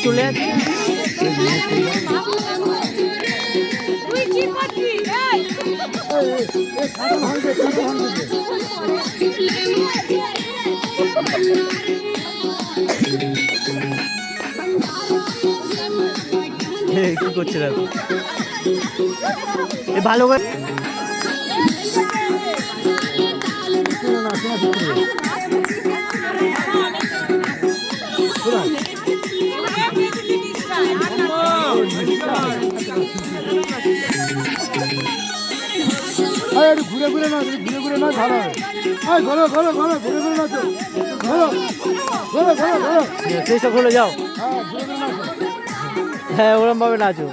চলে যাচ্ছে। কি করছে দেখো ভালো করে ঘুরে ঘুরে নাচ, ঘুরে ঘুরে নাচ ভালো হবে। ঘোরো ঘোরো ঘোরো, ঘুরে ঘুরে নাচো, ঘোরো ঘোরো ঘোরো ঘোরো, চেষ্টা করে যাও। হ্যাঁ ঘুরে ঘুরে নাচো। হ্যাঁ ওরম ভাবে নাচো।